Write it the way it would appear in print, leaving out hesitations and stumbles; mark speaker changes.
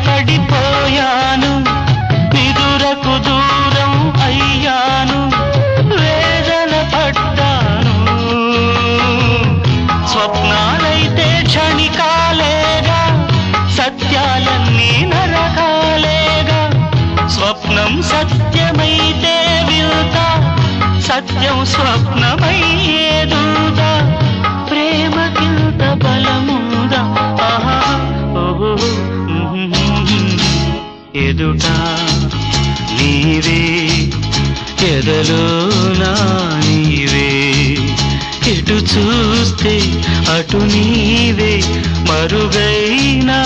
Speaker 1: పడిపోయాను నిదురకు దూరం అయ్యాను వేదన పడ్డాను స్వప్నాలైతే క్షణికాలేగా సత్యాలన్నీ నరకాలేగా స్వప్నం సత్యమైతే వింత సత్యం స్వప్నమయ్యేదుదా ప్రేమకింత బలముందా ఆహా ఓహో ఎదుట నీవే ఎదలో నా నీవే ఎటు చూస్తే అటు నీవే మరుగైనా